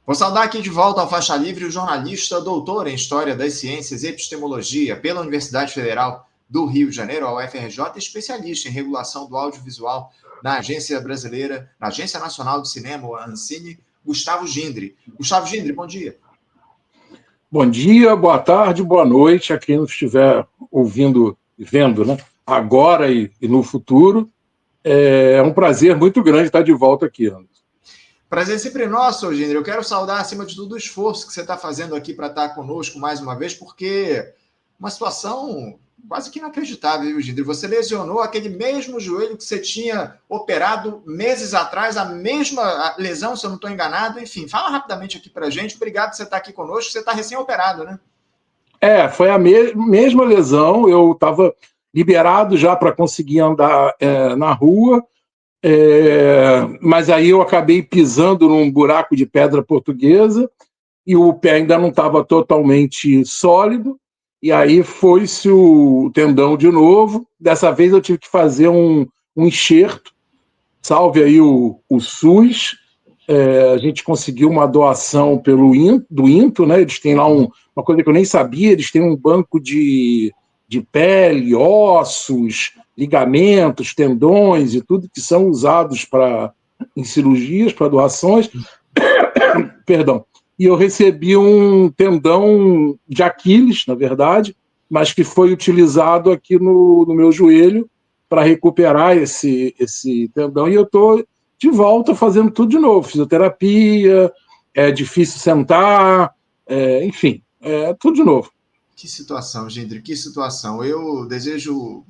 Vou saudar aqui de volta ao Faixa Livre o jornalista doutor em História das Ciências e Epistemologia pela Universidade Federal do Rio de Janeiro, a UFRJ, especialista em regulação do audiovisual na Agência Nacional de Cinema, a Ancine, Gustavo Gindre. Gustavo Gindre, bom dia. Bom dia, boa tarde, boa noite a quem nos estiver ouvindo e vendo, né? Agora e no futuro. É um prazer muito grande estar de volta aqui, Anderson. Prazer sempre nosso, Gindre. Eu quero saudar, acima de tudo, o esforço que você está fazendo aqui para estar conosco mais uma vez, porque uma situação quase que inacreditável, viu, Gindre? Você lesionou aquele mesmo joelho que você tinha operado meses atrás, a mesma lesão, se eu não estou enganado. Enfim, fala rapidamente aqui para a gente. Obrigado por você estar aqui conosco. Você está recém-operado, né? Foi a mesma lesão. Eu estava liberado já para conseguir andar na rua, mas aí eu acabei pisando num buraco de pedra portuguesa e o pé ainda não estava totalmente sólido, e aí foi-se o tendão de novo. Dessa vez eu tive que fazer um enxerto, salve aí o SUS. A gente conseguiu uma doação do INTO, né? Eles têm lá uma coisa que eu nem sabia, eles têm um banco de pele, ossos, ligamentos, tendões e tudo que são usados em cirurgias, para doações. Perdão. E eu recebi um tendão de Aquiles, na verdade, mas que foi utilizado aqui no meu joelho para recuperar esse tendão, e eu estou de volta fazendo tudo de novo, fisioterapia, é difícil sentar, enfim, tudo de novo. Que situação, Gindre, que situação. Eu desejo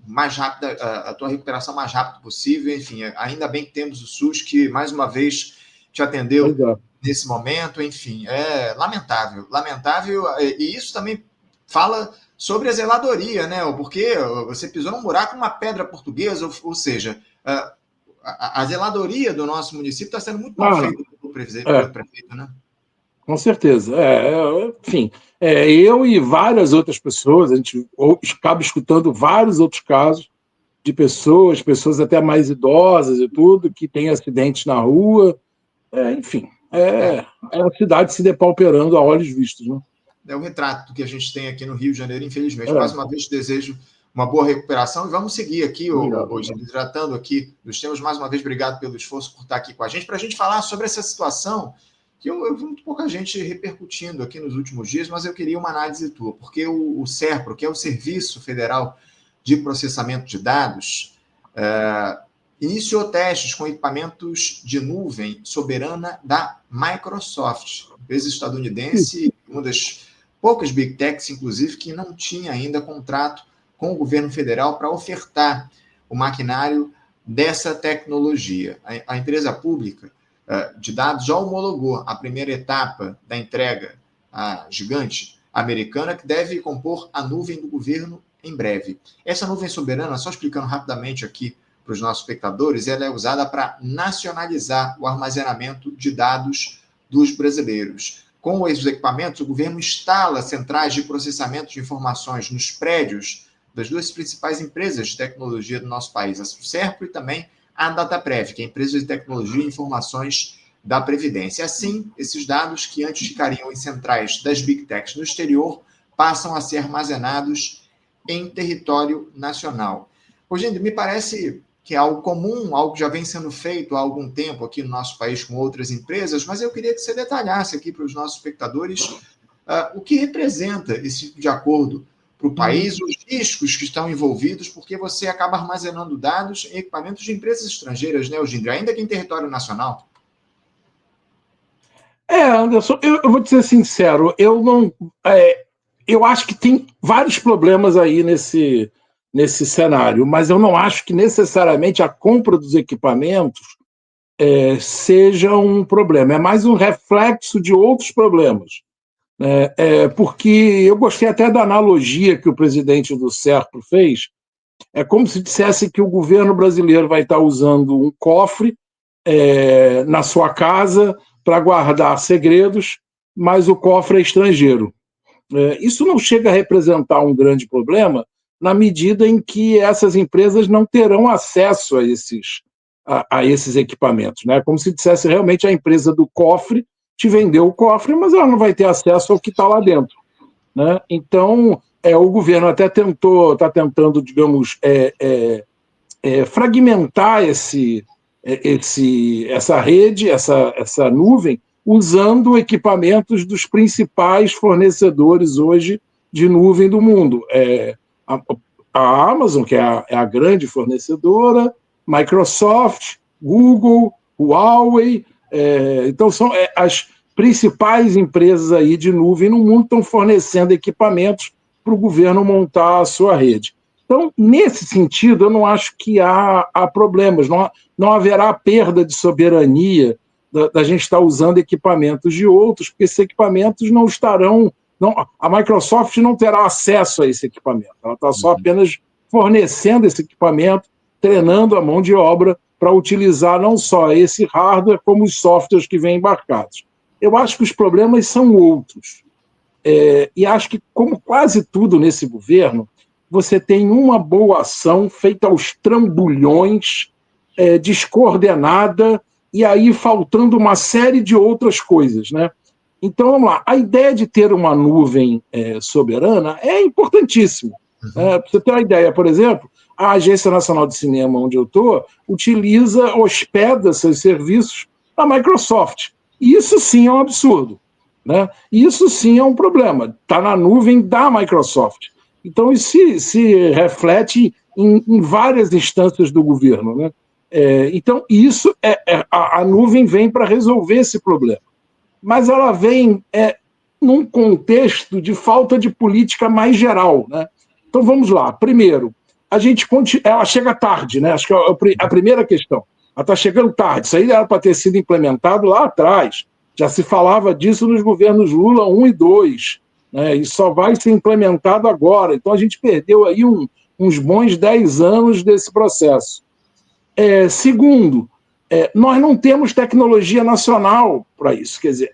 mais rápida, a tua recuperação mais rápido possível. Enfim, ainda bem que temos o SUS que, mais uma vez, te atendeu nesse momento. Enfim, é lamentável, e isso também fala sobre a zeladoria, né? Porque você pisou num buraco, numa pedra portuguesa, ou seja, a zeladoria do nosso município está sendo muito mal feita pelo prefeito, né? Com certeza. Enfim, eu e várias outras pessoas, a gente acaba escutando vários outros casos de pessoas até mais idosas e tudo, que têm acidentes na rua. Enfim, a cidade se depauperando a olhos vistos, né? É o retrato que a gente tem aqui no Rio de Janeiro, infelizmente. Mais uma vez, te desejo uma boa recuperação e vamos seguir aqui hoje, tratando aqui dos temas. Mais uma vez, obrigado pelo esforço por estar aqui com a gente, para a gente falar sobre essa situação que eu vi muito pouca gente repercutindo aqui nos últimos dias, mas eu queria uma análise tua, porque o SERPRO, que é o Serviço Federal de Processamento de Dados, iniciou testes com equipamentos de nuvem soberana da Microsoft, empresa estadunidense, uma das poucas Big Techs, inclusive, que não tinha ainda contrato com o governo federal para ofertar o maquinário dessa tecnologia. A empresa pública de dados já homologou a primeira etapa da entrega à gigante americana, que deve compor a nuvem do governo em breve. Essa nuvem soberana, só explicando rapidamente aqui para os nossos espectadores, ela é usada para nacionalizar o armazenamento de dados dos brasileiros. Com esses equipamentos, o governo instala centrais de processamento de informações nos prédios das duas principais empresas de tecnologia do nosso país, a SUSERPRO e também a Dataprev, que é a empresa de tecnologia e informações da Previdência. Assim, esses dados que antes ficariam em centrais das Big Techs no exterior passam a ser armazenados em território nacional. Hoje, me parece que é algo comum, algo que já vem sendo feito há algum tempo aqui no nosso país com outras empresas, mas eu queria que você detalhasse aqui para os nossos espectadores o que representa esse tipo de acordo para o país, os riscos que estão envolvidos, porque você acaba armazenando dados em equipamentos de empresas estrangeiras, né, Gindre, ainda que em território nacional. Anderson, eu vou te ser sincero, eu acho que tem vários problemas aí nesse cenário, mas eu não acho que necessariamente a compra dos equipamentos seja um problema. É mais um reflexo de outros problemas. Porque eu gostei até da analogia que o presidente do SERPRO fez. É como se dissesse que o governo brasileiro vai estar usando um cofre na sua casa para guardar segredos, mas o cofre é estrangeiro. Isso não chega a representar um grande problema na medida em que essas empresas não terão acesso a esses equipamentos, né? Como se dissesse realmente a empresa do cofre te vender o cofre, mas ela não vai ter acesso ao que está lá dentro, né? Então, o governo até está tentando, digamos, fragmentar essa rede, essa nuvem, usando equipamentos dos principais fornecedores hoje de nuvem do mundo. A Amazon, que é a grande fornecedora, Microsoft, Google, Huawei. Então, são as principais empresas aí de nuvem no mundo estão fornecendo equipamentos para o governo montar a sua rede. Então, nesse sentido, eu não acho que há problemas, não haverá perda de soberania da gente estar usando equipamentos de outros, porque esses equipamentos não estarão... a Microsoft não terá acesso a esse equipamento, ela está só apenas fornecendo esse equipamento, treinando a mão de obra para utilizar não só esse hardware, como os softwares que vêm embarcados. Eu acho que os problemas são outros. E acho que, como quase tudo nesse governo, você tem uma boa ação feita aos trambolhões, descoordenada, e aí faltando uma série de outras coisas, né? Então, vamos lá. A ideia de ter uma nuvem soberana é importantíssima. Para você ter uma ideia, por exemplo, a Agência Nacional de Cinema, onde eu estou, hospeda seus serviços na Microsoft. Isso sim é um absurdo, né? Isso sim é um problema. Está na nuvem da Microsoft. Então, isso se reflete em várias instâncias do governo, né? Então, isso a nuvem vem para resolver esse problema. Mas ela vem num contexto de falta de política mais geral, né? Então, vamos lá. Primeiro, ela chega tarde, né? Acho que é a primeira questão. Ela está chegando tarde. Isso aí era para ter sido implementado lá atrás. Já se falava disso nos governos Lula 1 e 2, né? E só vai ser implementado agora. Então, a gente perdeu aí uns bons 10 anos desse processo. Segundo, nós não temos tecnologia nacional para isso. Quer dizer,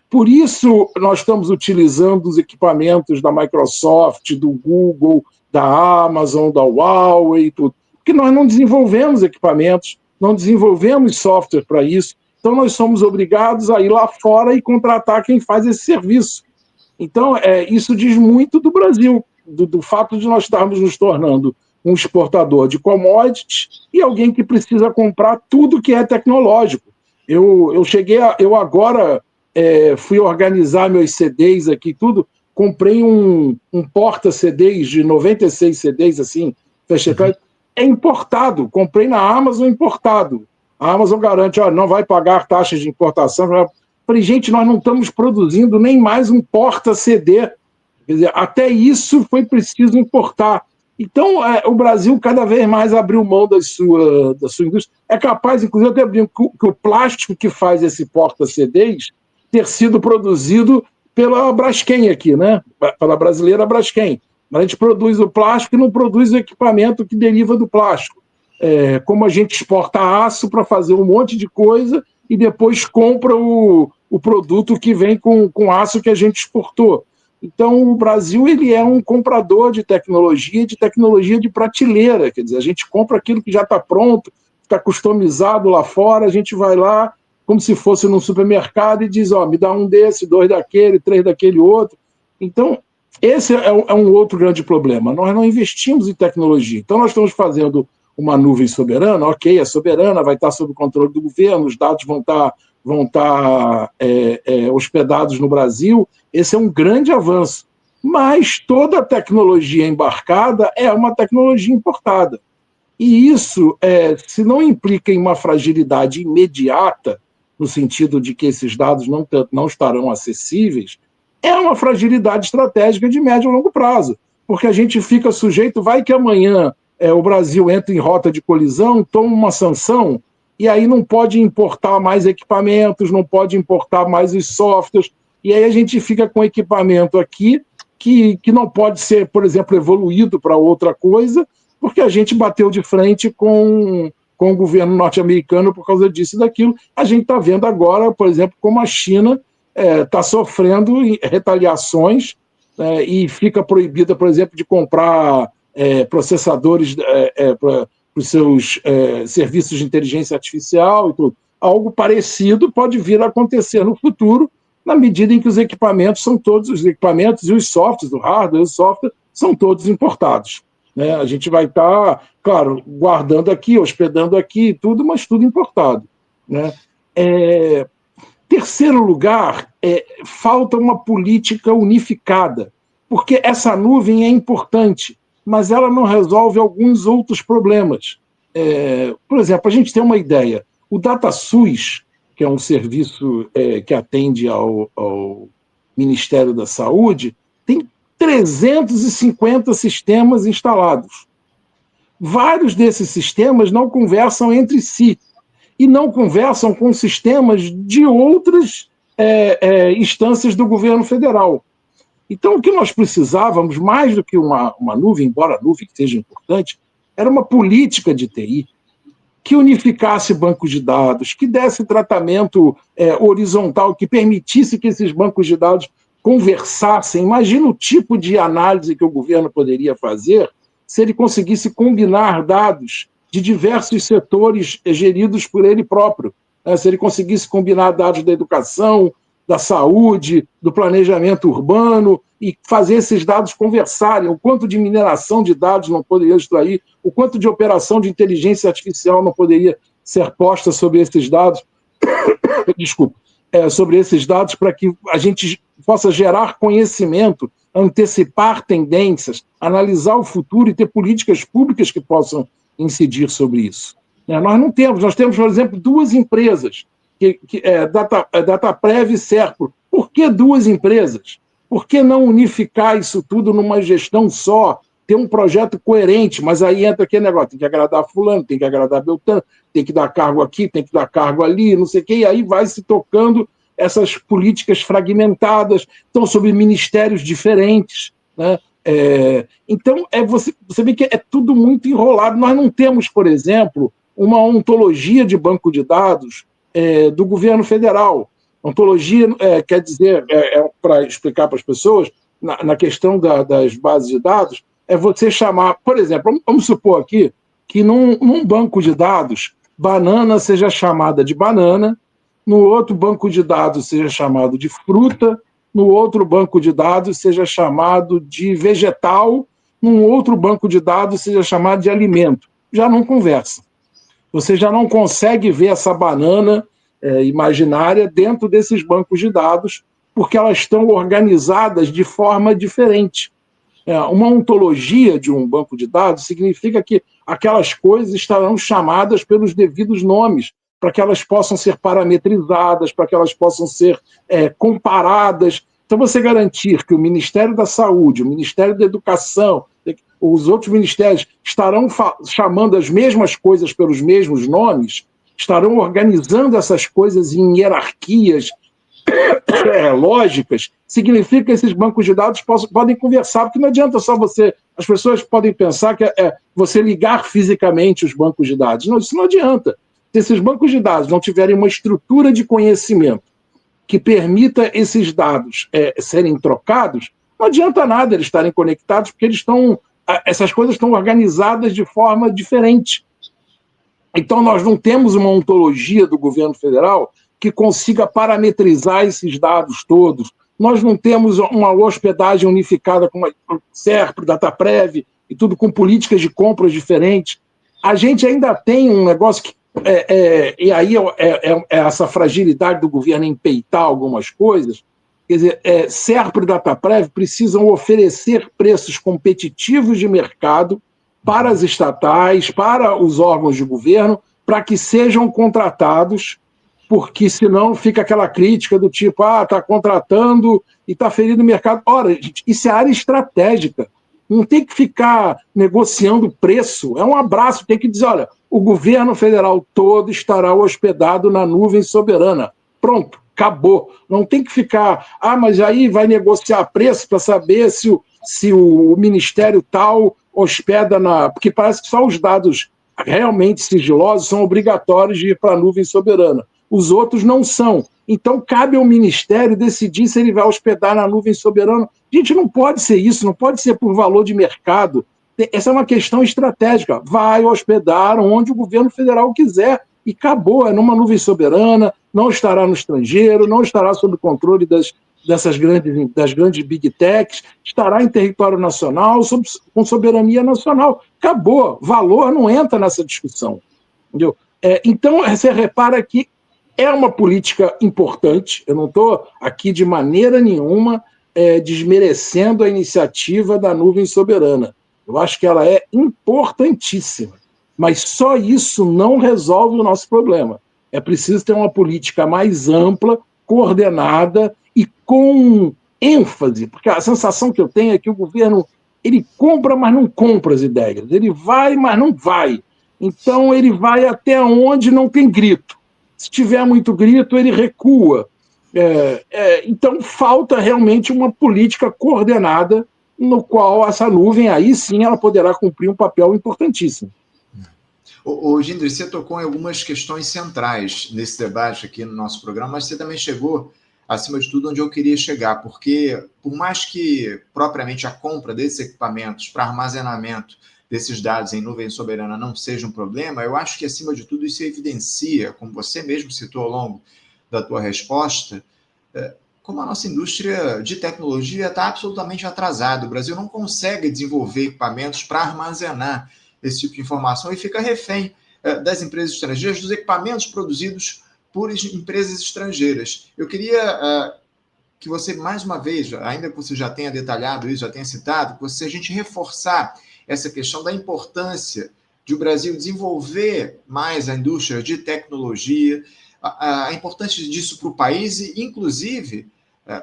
por isso nós estamos utilizando os equipamentos da Microsoft, do Google, da Amazon, da Huawei e tudo. Porque nós não desenvolvemos equipamentos, não desenvolvemos software para isso. Então, nós somos obrigados a ir lá fora e contratar quem faz esse serviço. Então, isso diz muito do Brasil, do fato de nós estarmos nos tornando um exportador de commodities e alguém que precisa comprar tudo que é tecnológico. Eu agora fui organizar meus CDs aqui, tudo, comprei um porta-CDs de 96 CDs, assim, é importado, comprei na Amazon importado. A Amazon garante, não vai pagar taxas de importação. Falei, gente, nós não estamos produzindo nem mais um porta-CD. Quer dizer, até isso foi preciso importar. Então, o Brasil cada vez mais abriu mão da sua indústria. É capaz, inclusive, até que o plástico que faz esse porta-CDs ter sido produzido pela Braskem aqui, né? Pela brasileira Braskem. Mas a gente produz o plástico e não produz o equipamento que deriva do plástico. Como a gente exporta aço para fazer um monte de coisa e depois compra o produto que vem com aço que a gente exportou. Então, o Brasil ele é um comprador de tecnologia de prateleira. Quer dizer, a gente compra aquilo que já está pronto, está customizado lá fora, a gente vai lá como se fosse num supermercado e diz, me dá um desse, 2 daquele, 3 daquele outro. Então, esse é um outro grande problema. Nós não investimos em tecnologia. Então, nós estamos fazendo uma nuvem soberana, ok, é soberana, vai estar sob o controle do governo, os dados vão estar hospedados no Brasil. Esse é um grande avanço. Mas toda a tecnologia embarcada é uma tecnologia importada. E isso, se não implica em uma fragilidade imediata, no sentido de que esses dados não estarão acessíveis, é uma fragilidade estratégica de médio e longo prazo, porque a gente fica sujeito, vai que amanhã o Brasil entra em rota de colisão, toma uma sanção, e aí não pode importar mais equipamentos, não pode importar mais os softwares, e aí a gente fica com equipamento aqui que não pode ser, por exemplo, evoluído para outra coisa, porque a gente bateu de frente com o governo norte-americano por causa disso e daquilo. A gente está vendo agora, por exemplo, como a China está sofrendo retaliações e fica proibida, por exemplo, de comprar processadores para os seus serviços de inteligência artificial e tudo. algo parecido pode vir a acontecer no futuro, na medida em que os equipamentos e os softwares, o hardware e o software, são todos importados. Né? A gente vai estar, claro, guardando aqui, hospedando aqui, tudo, mas tudo importado. Né? Terceiro lugar, falta uma política unificada, porque essa nuvem é importante, mas ela não resolve alguns outros problemas. Por exemplo, a gente tem uma ideia, o DataSUS, que é um serviço que atende ao Ministério da Saúde, tem 350 sistemas instalados. Vários desses sistemas não conversam entre si e não conversam com sistemas de outras instâncias do governo federal. Então, o que nós precisávamos, mais do que uma nuvem, embora a nuvem seja importante, era uma política de TI que unificasse bancos de dados, que desse tratamento horizontal, que permitisse que esses bancos de dados conversassem. Imagina o tipo de análise que o governo poderia fazer se ele conseguisse combinar dados de diversos setores geridos por ele próprio. Se ele conseguisse combinar dados da educação, da saúde, do planejamento urbano e fazer esses dados conversarem, o quanto de mineração de dados não poderia extrair, o quanto de operação de inteligência artificial não poderia ser posta sobre esses dados, sobre esses dados para que a gente possa gerar conhecimento, antecipar tendências, analisar o futuro e ter políticas públicas que possam incidir sobre isso. Nós temos, por exemplo, duas empresas, DataPrev e Serpro. Por que duas empresas? Por que não unificar isso tudo numa gestão só, ter um projeto coerente? Mas aí entra aquele negócio, tem que agradar fulano, tem que agradar Beltrano, tem que dar cargo aqui, tem que dar cargo ali, não sei o quê, e aí vai se tocando essas políticas fragmentadas, estão sobre ministérios diferentes, né? Então, você vê que é tudo muito enrolado. Nós não temos, por exemplo, uma ontologia de banco de dados do governo federal. Ontologia quer dizer, para explicar para as pessoas, na questão das bases de dados, é você chamar, por exemplo, vamos supor aqui que num banco de dados, banana seja chamada de banana, no outro banco de dados seja chamado de fruta, no outro banco de dados seja chamado de vegetal, num outro banco de dados seja chamado de alimento. Já não conversa. Você já não consegue ver essa banana imaginária dentro desses bancos de dados, porque elas estão organizadas de forma diferente. Uma ontologia de um banco de dados significa que aquelas coisas estarão chamadas pelos devidos nomes, para que elas possam ser parametrizadas, para que elas possam ser comparadas. Então, você garantir que o Ministério da Saúde, o Ministério da Educação, os outros ministérios estarão chamando as mesmas coisas pelos mesmos nomes, estarão organizando essas coisas em hierarquias lógicas, significa que esses bancos de dados podem conversar, porque não adianta só você... As pessoas podem pensar que você ligar fisicamente os bancos de dados. Não, isso não adianta. Se esses bancos de dados não tiverem uma estrutura de conhecimento que permita esses dados serem trocados, não adianta nada eles estarem conectados, porque essas coisas estão organizadas de forma diferente. Então, nós não temos uma ontologia do governo federal que consiga parametrizar esses dados todos. Nós não temos uma hospedagem unificada com a Serpro, DataPrev, e tudo com políticas de compras diferentes. A gente ainda tem um negócio que e aí essa fragilidade do governo em peitar algumas coisas. Quer dizer, Serpro e DataPrev precisam oferecer preços competitivos de mercado para as estatais, para os órgãos de governo, para que sejam contratados, porque senão fica aquela crítica do tipo, está contratando e está ferindo o mercado. Ora, gente, isso é área estratégica. Não tem que ficar negociando preço. É um abraço, tem que dizer, olha, o governo federal todo estará hospedado na nuvem soberana. Pronto, acabou. Não tem que ficar, mas aí vai negociar preço para saber se o ministério tal hospeda porque parece que só os dados realmente sigilosos são obrigatórios de ir para a nuvem soberana. Os outros não são. Então, cabe ao Ministério decidir se ele vai hospedar na nuvem soberana. Gente, não pode ser isso, não pode ser por valor de mercado. Essa é uma questão estratégica. Vai hospedar onde o governo federal quiser. e acabou, é numa nuvem soberana, não estará no estrangeiro, não estará sob controle das grandes big techs, estará em território nacional, com soberania nacional. Acabou, valor não entra nessa discussão. Entendeu? Então, você repara que é uma política importante, eu não estou aqui de maneira nenhuma desmerecendo a iniciativa da nuvem soberana. Eu acho que ela é importantíssima, mas só isso não resolve o nosso problema. É preciso ter uma política mais ampla, coordenada e com ênfase, porque a sensação que eu tenho é que o governo ele compra, mas não compra as ideias, ele vai, mas não vai. Então ele vai até onde não tem grito. Se tiver muito grito, ele recua. Então falta realmente uma política coordenada no qual essa nuvem, aí sim, ela poderá cumprir um papel importantíssimo. Gindri, você tocou em algumas questões centrais nesse debate aqui no nosso programa, mas você também chegou, acima de tudo, onde eu queria chegar, porque por mais que propriamente a compra desses equipamentos para armazenamento desses dados em nuvem soberana não seja um problema, eu acho que, acima de tudo, isso evidencia, como você mesmo citou ao longo da tua resposta, como a nossa indústria de tecnologia está absolutamente atrasada. O Brasil não consegue desenvolver equipamentos para armazenar esse tipo de informação e fica refém das empresas estrangeiras, dos equipamentos produzidos por empresas estrangeiras. Eu queria que você, mais uma vez, ainda que você já tenha detalhado isso, já tenha citado, que a gente reforçar essa questão da importância de o Brasil desenvolver mais a indústria de tecnologia, a importância disso para o país e, inclusive,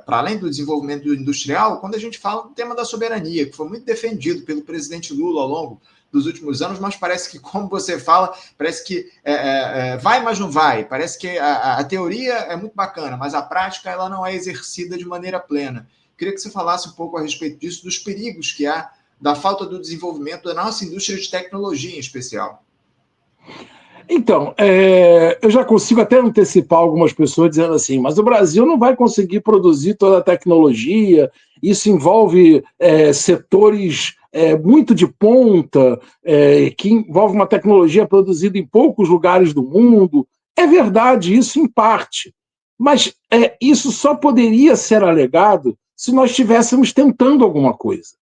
para além do desenvolvimento industrial, quando a gente fala do tema da soberania, que foi muito defendido pelo presidente Lula ao longo dos últimos anos, mas parece que, como você fala, parece que vai, mas não vai. Parece que a teoria é muito bacana, mas a prática ela não é exercida de maneira plena. Queria que você falasse um pouco a respeito disso, dos perigos que há da falta do desenvolvimento da nossa indústria de tecnologia em especial. Então, eu já consigo até antecipar algumas pessoas dizendo assim, mas o Brasil não vai conseguir produzir toda a tecnologia, isso envolve setores muito de ponta, que envolve uma tecnologia produzida em poucos lugares do mundo. É verdade, isso em parte, mas isso só poderia ser alegado se nós estivéssemos tentando alguma coisa.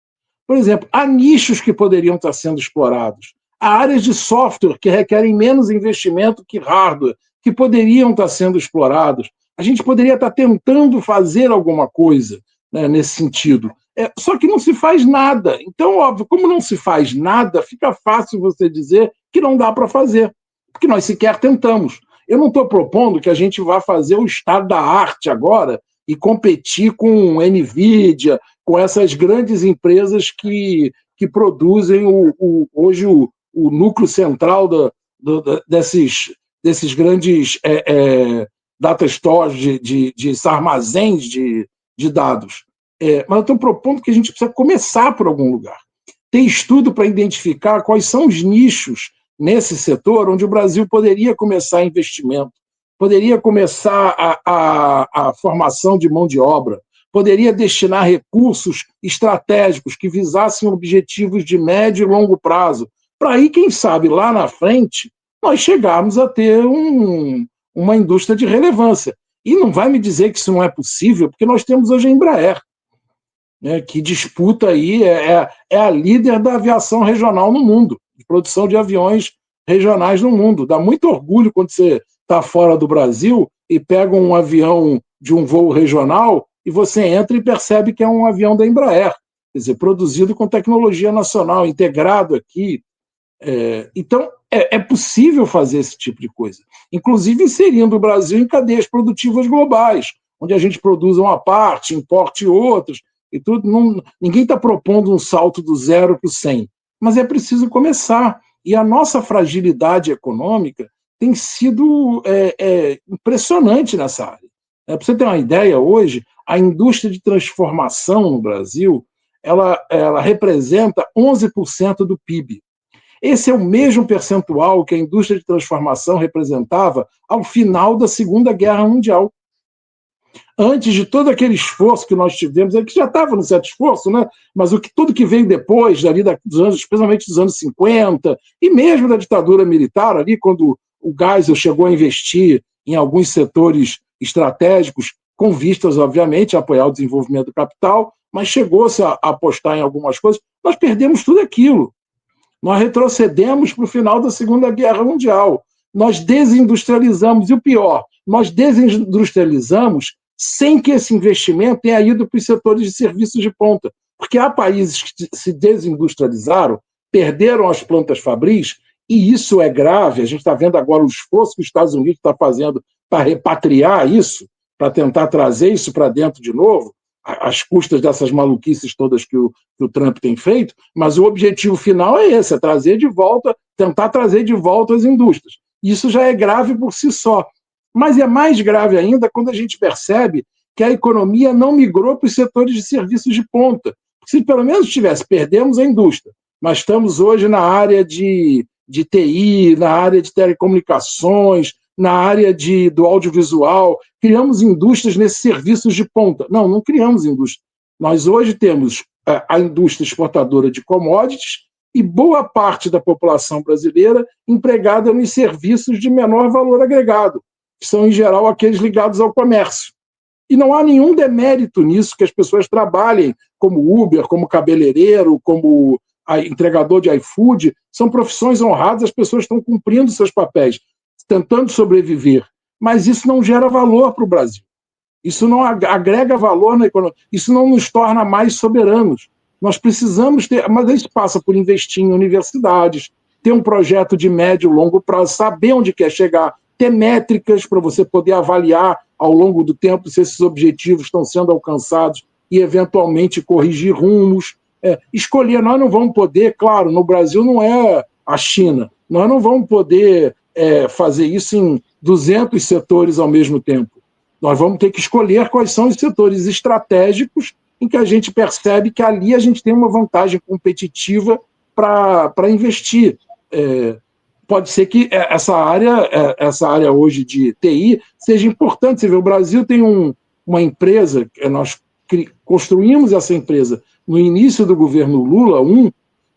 Por exemplo, há nichos que poderiam estar sendo explorados. Há áreas de software que requerem menos investimento que hardware, que poderiam estar sendo explorados. A gente poderia estar tentando fazer alguma coisa, né, nesse sentido. Só que não se faz nada. Então, óbvio, como não se faz nada, fica fácil você dizer que não dá para fazer, porque nós sequer tentamos. Eu não estou propondo que a gente vá fazer o estado da arte agora e competir com NVIDIA, com essas grandes empresas que produzem hoje o núcleo central desses grandes data stores, de armazéns de dados. Mas eu estou propondo que a gente precisa começar por algum lugar. Tem estudo para identificar quais são os nichos nesse setor onde o Brasil poderia começar investimento, poderia começar a formação de mão de obra, poderia destinar recursos estratégicos que visassem objetivos de médio e longo prazo, para aí, quem sabe, lá na frente, nós chegarmos a ter uma indústria de relevância. E não vai me dizer que isso não é possível, porque nós temos hoje a Embraer, né, que disputa aí, é a líder da aviação regional no mundo, de produção de aviões regionais no mundo. Dá muito orgulho quando você está fora do Brasil e pega um avião de um voo regional e você entra e percebe que é um avião da Embraer, quer dizer, produzido com tecnologia nacional, integrado aqui. Então, é possível fazer esse tipo de coisa, inclusive inserindo o Brasil em cadeias produtivas globais, onde a gente produza uma parte, importe outras, e tudo. Ninguém está propondo um salto do 0 para o 100, mas é preciso começar. E a nossa fragilidade econômica tem sido impressionante nessa área. Para você ter uma ideia, hoje, a indústria de transformação no Brasil, ela representa 11% do PIB. Esse é o mesmo percentual que a indústria de transformação representava ao final da Segunda Guerra Mundial. Antes de todo aquele esforço que nós tivemos, que já estava num certo esforço, né? Mas tudo que veio depois, dali dos anos, especialmente dos anos 50, e mesmo da ditadura militar, ali, quando O Geisel chegou a investir em alguns setores estratégicos, com vistas, obviamente, a apoiar o desenvolvimento do capital, mas chegou-se a apostar em algumas coisas. Nós perdemos tudo aquilo. Nós retrocedemos para o final da Segunda Guerra Mundial. Nós desindustrializamos. E o pior, nós desindustrializamos sem que esse investimento tenha ido para os setores de serviços de ponta. Porque há países que se desindustrializaram, perderam as plantas fabris, e isso é grave. A gente está vendo agora o esforço que os Estados Unidos está fazendo para repatriar isso, para tentar trazer isso para dentro de novo, às custas dessas maluquices todas que o Trump tem feito, mas o objetivo final é esse, é trazer de volta, tentar trazer de volta as indústrias. Isso já é grave por si só. Mas é mais grave ainda quando a gente percebe que a economia não migrou para os setores de serviços de ponta. Se pelo menos perdemos a indústria, mas estamos hoje na área de TI, na área de telecomunicações, na área do audiovisual, criamos indústrias nesses serviços de ponta. Não criamos indústria. Nós hoje temos a indústria exportadora de commodities e boa parte da população brasileira empregada nos serviços de menor valor agregado, que são, em geral, aqueles ligados ao comércio. E não há nenhum demérito nisso, que as pessoas trabalhem como Uber, como cabeleireiro, como entregador de iFood. São profissões honradas, as pessoas estão cumprindo seus papéis, tentando sobreviver. Mas isso não gera valor para o Brasil. Isso não agrega valor na economia. Isso não nos torna mais soberanos. Nós precisamos ter... Mas isso passa por investir em universidades, ter um projeto de médio e longo prazo, saber onde quer chegar, ter métricas para você poder avaliar ao longo do tempo se esses objetivos estão sendo alcançados e, eventualmente, corrigir rumos. Escolher, nós não vamos poder, claro, no Brasil não é a China, nós não vamos poder fazer isso em 200 setores ao mesmo tempo. Nós vamos ter que escolher quais são os setores estratégicos em que a gente percebe que ali a gente tem uma vantagem competitiva para investir. Pode ser que essa área hoje de TI seja importante. Você vê, o Brasil tem uma empresa, nós construímos essa empresa no início do governo Lula,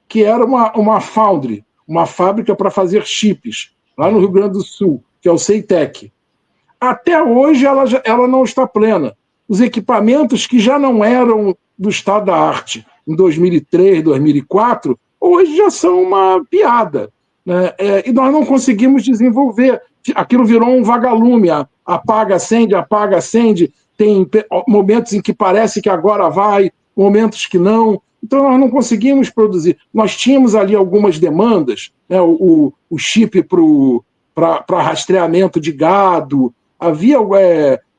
que era uma foundry, uma fábrica para fazer chips, lá no Rio Grande do Sul, que é o Ceitec. Até hoje ela não está plena. Os equipamentos que já não eram do estado da arte em 2003, 2004, hoje já são uma piada. Né? E nós não conseguimos desenvolver. Aquilo virou um vagalume, apaga, acende, tem momentos em que parece que agora vai, momentos que não. Então nós não conseguimos produzir. Nós tínhamos ali algumas demandas, né? o chip para rastreamento de gado, havia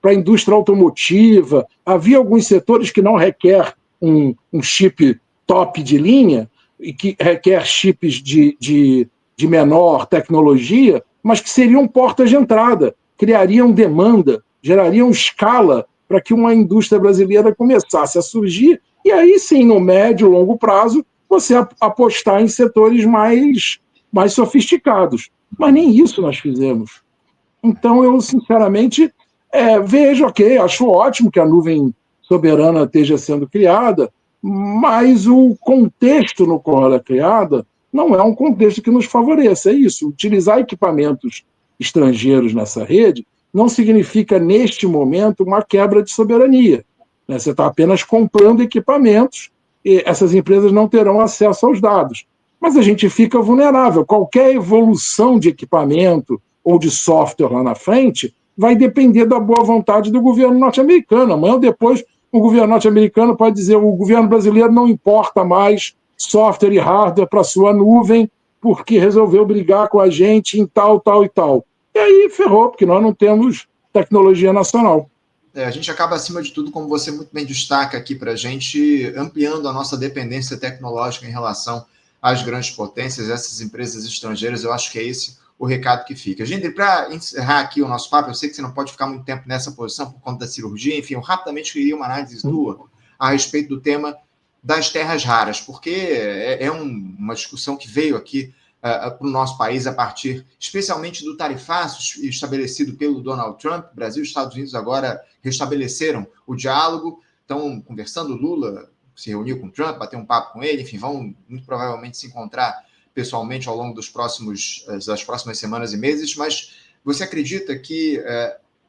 para a indústria automotiva, havia alguns setores que não requer um chip top de linha, e que requer chips de menor tecnologia, mas que seriam portas de entrada, criariam demanda, gerariam escala para que uma indústria brasileira começasse a surgir, e aí sim, no médio e longo prazo, você apostar em setores mais sofisticados. Mas nem isso nós fizemos. Então, eu, sinceramente, vejo, acho ótimo que a nuvem soberana esteja sendo criada, mas o contexto no qual ela é criada não é um contexto que nos favoreça. É isso, utilizar equipamentos estrangeiros nessa rede não significa, neste momento, uma quebra de soberania. Né? Você está apenas comprando equipamentos e essas empresas não terão acesso aos dados. Mas a gente fica vulnerável. Qualquer evolução de equipamento ou de software lá na frente vai depender da boa vontade do governo norte-americano. Amanhã ou depois, o governo norte-americano pode dizer que o governo brasileiro não importa mais software e hardware para sua nuvem porque resolveu brigar com a gente em tal e tal. E aí ferrou, porque nós não temos tecnologia nacional. A gente acaba, acima de tudo, como você muito bem destaca aqui para a gente, ampliando a nossa dependência tecnológica em relação às grandes potências, essas empresas estrangeiras. Eu acho que é esse o recado que fica. Gente, para encerrar aqui o nosso papo, eu sei que você não pode ficar muito tempo nessa posição por conta da cirurgia, enfim, eu rapidamente queria uma análise tua a respeito do tema das terras raras, porque é uma discussão que veio aqui para o nosso país a partir, especialmente do tarifaço estabelecido pelo Donald Trump. Brasil e Estados Unidos agora restabeleceram o diálogo, estão conversando. Lula se reuniu com Trump, bateu um papo com ele, enfim, vão muito provavelmente se encontrar pessoalmente ao longo das próximas semanas e meses, mas você acredita que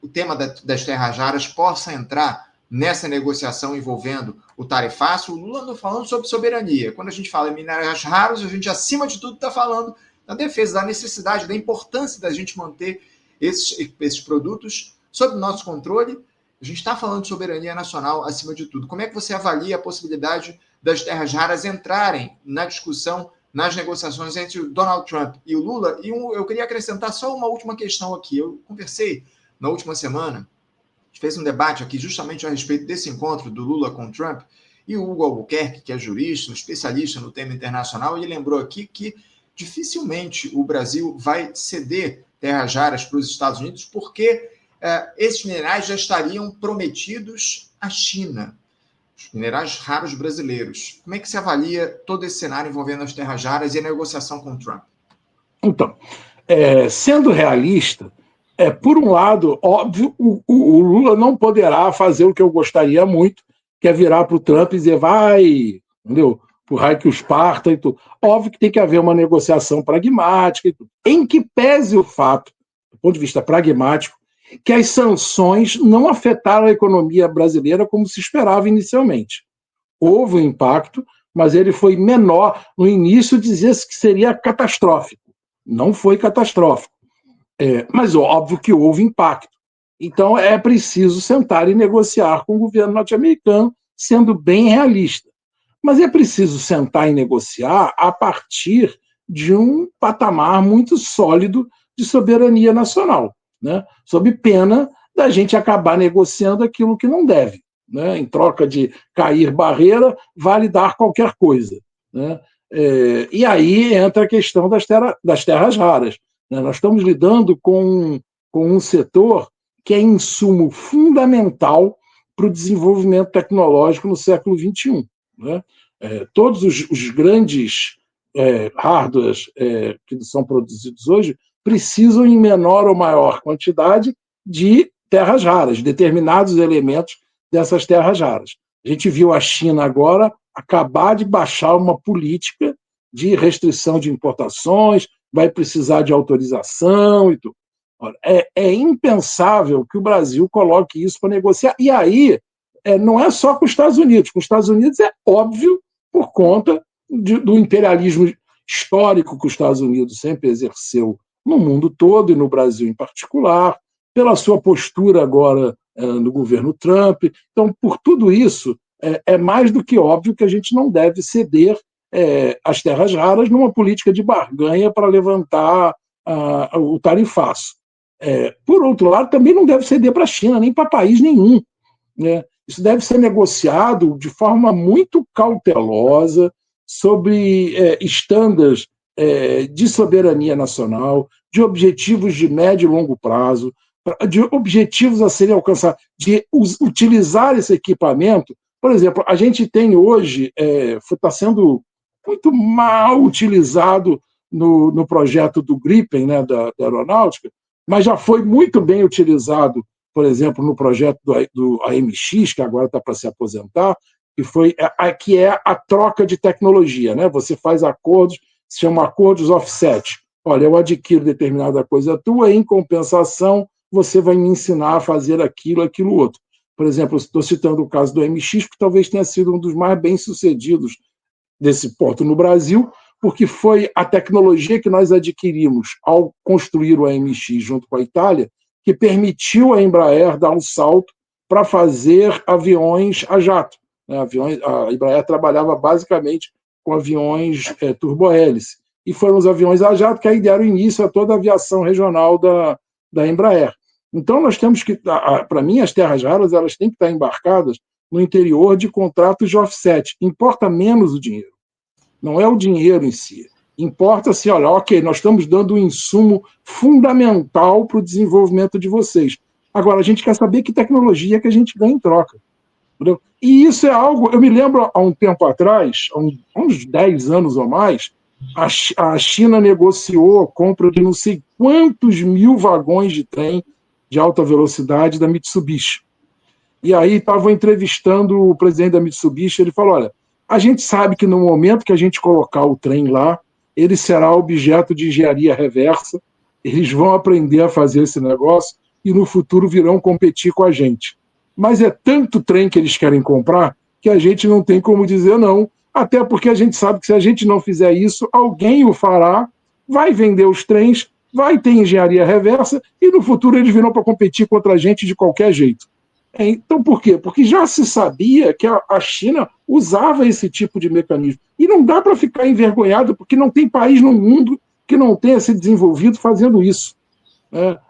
o tema das terras raras possa entrar nessa negociação envolvendo o tarifaço? O Lula andou falando sobre soberania. Quando a gente fala em minérios raros, a gente, acima de tudo, está falando da defesa, da necessidade, da importância da gente manter esses produtos sob nosso controle. A gente está falando de soberania nacional acima de tudo. Como é que você avalia a possibilidade das terras raras entrarem na discussão, nas negociações entre o Donald Trump e o Lula? E eu queria acrescentar só uma última questão aqui. Eu conversei na última semana, a gente fez um debate aqui justamente a respeito desse encontro do Lula com o Trump, e o Hugo Albuquerque, que é jurista, um especialista no tema internacional, ele lembrou aqui que dificilmente o Brasil vai ceder terras raras para os Estados Unidos, porque esses minerais já estariam prometidos à China, os minerais raros brasileiros. Como é que se avalia todo esse cenário envolvendo as terras raras e a negociação com o Trump? Então, sendo realista, por um lado, óbvio, o Lula não poderá fazer o que eu gostaria muito, que é virar para o Trump e dizer, vai, entendeu? Por raio que os parta e tudo. Óbvio que tem que haver uma negociação pragmática e tudo. Em que pese o fato, do ponto de vista pragmático, que as sanções não afetaram a economia brasileira como se esperava inicialmente. Houve um impacto, mas ele foi menor. No início dizia-se que seria catastrófico. Não foi catastrófico. Mas óbvio que houve impacto. Então é preciso sentar e negociar com o governo norte-americano, sendo bem realista. Mas é preciso sentar e negociar a partir de um patamar muito sólido de soberania nacional, né? Sob pena da gente acabar negociando aquilo que não deve, né? Em troca de cair barreira, vale dar qualquer coisa, né? E aí entra a questão das terras raras, né? Nós estamos lidando com um setor que é insumo fundamental para o desenvolvimento tecnológico no século XXI. Né? Todos os grandes hardwares que são produzidos hoje precisam, em menor ou maior quantidade, de terras raras, determinados elementos dessas terras raras. A gente viu a China agora acabar de baixar uma política de restrição de importações, vai precisar de autorização e tudo. É impensável que o Brasil coloque isso para negociar. E aí, não é só com os Estados Unidos. Com os Estados Unidos é óbvio por conta do imperialismo histórico que os Estados Unidos sempre exerceu no mundo todo e no Brasil em particular, pela sua postura agora no governo Trump. Então, por tudo isso, é mais do que óbvio que a gente não deve ceder as terras raras numa política de barganha para levantar o tarifaço. Por outro lado, também não deve ceder para a China, nem para país nenhum, né? Isso deve ser negociado de forma muito cautelosa, sobre estándares de soberania nacional, de objetivos de médio e longo prazo, de objetivos a serem alcançados, de utilizar esse equipamento. Por exemplo, a gente tem hoje, está sendo muito mal utilizado no projeto do Gripen, né, da aeronáutica, mas já foi muito bem utilizado, por exemplo, no projeto do AMX, que agora está para se aposentar, que é a troca de tecnologia, né? Você faz acordos, se chama acordos offset. Olha, eu adquiro determinada coisa tua, e em compensação você vai me ensinar a fazer aquilo outro. Por exemplo, estou citando o caso do AMX, que talvez tenha sido um dos mais bem-sucedidos desse porto no Brasil, porque foi a tecnologia que nós adquirimos ao construir o AMX junto com a Itália que permitiu a Embraer dar um salto para fazer aviões a jato. A Embraer trabalhava basicamente com aviões turbohélice. E foram os aviões a jato que aí deram início a toda a aviação regional da Embraer. Então, nós temos que, para mim, as terras raras elas têm que estar embarcadas no interior de contratos de offset. Importa menos o dinheiro. Não é o dinheiro em si. Importa-se, olha, ok, nós estamos dando um insumo fundamental para o desenvolvimento de vocês. Agora, a gente quer saber que tecnologia que a gente ganha em troca. Entendeu? E isso é algo, eu me lembro há um tempo atrás, há uns 10 anos ou mais, a China negociou a compra de não sei quantos mil vagões de trem de alta velocidade da Mitsubishi. E aí estavam entrevistando o presidente da Mitsubishi, ele falou, olha, a gente sabe que no momento que a gente colocar o trem lá, ele será objeto de engenharia reversa, eles vão aprender a fazer esse negócio e no futuro virão competir com a gente. Mas é tanto trem que eles querem comprar que a gente não tem como dizer não, até porque a gente sabe que se a gente não fizer isso, alguém o fará, vai vender os trens, vai ter engenharia reversa e no futuro eles virão para competir contra a gente de qualquer jeito. Então, por quê? Porque já se sabia que a China usava esse tipo de mecanismo. E não dá para ficar envergonhado, porque não tem país no mundo que não tenha se desenvolvido fazendo isso.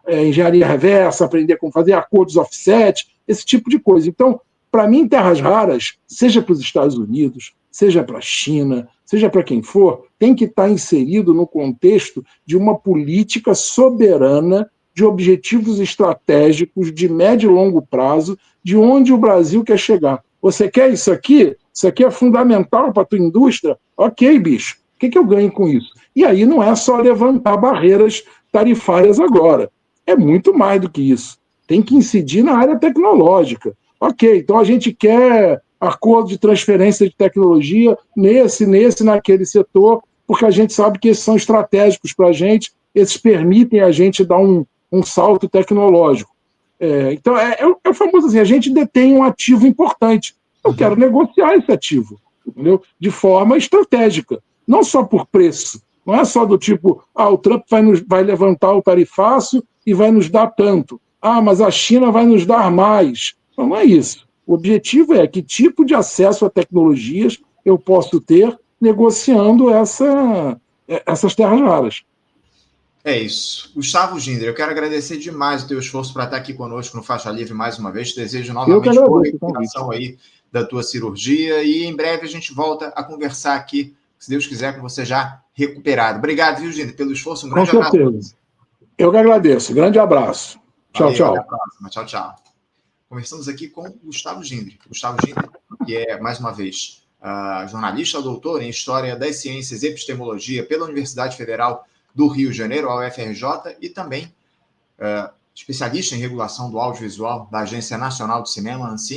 Engenharia reversa, aprender como fazer acordos offset, esse tipo de coisa. Então, para mim, terras raras, seja para os Estados Unidos, seja para a China, seja para quem for, tem que estar inserido no contexto de uma política soberana de objetivos estratégicos de médio e longo prazo, de onde o Brasil quer chegar. Você quer isso aqui? Isso aqui é fundamental para a tua indústria? Ok, bicho. O que eu ganho com isso? E aí não é só levantar barreiras tarifárias agora. É muito mais do que isso. Tem que incidir na área tecnológica. Ok, então a gente quer acordo de transferência de tecnologia naquele setor, porque a gente sabe que esses são estratégicos para a gente, esses permitem a gente dar um salto tecnológico. Então, é o famoso assim, a gente detém um ativo importante. Eu quero negociar esse ativo, entendeu? De forma estratégica, não só por preço. Não é só do tipo, o Trump vai levantar o tarifaço e vai nos dar tanto. Mas a China vai nos dar mais. Não é isso. O objetivo é que tipo de acesso a tecnologias eu posso ter negociando essas terras raras. É isso. Gustavo Ginder, eu quero agradecer demais o teu esforço para estar aqui conosco no Faixa Livre mais uma vez. Te desejo novamente boa recuperação aí da tua cirurgia e em breve a gente volta a conversar aqui, se Deus quiser, com você já recuperado. Obrigado, viu, Ginder, pelo esforço. Um grande abraço. Eu que agradeço. Grande abraço. Valeu, tchau. Até a próxima. Tchau, tchau. Conversamos aqui com Gustavo Ginder. Gustavo Ginder, que é, mais uma vez, jornalista, doutor em História das Ciências e Epistemologia pela Universidade Federal do Rio de Janeiro, a UFRJ, e também especialista em regulação do audiovisual da Agência Nacional do Cinema, ANSCIN.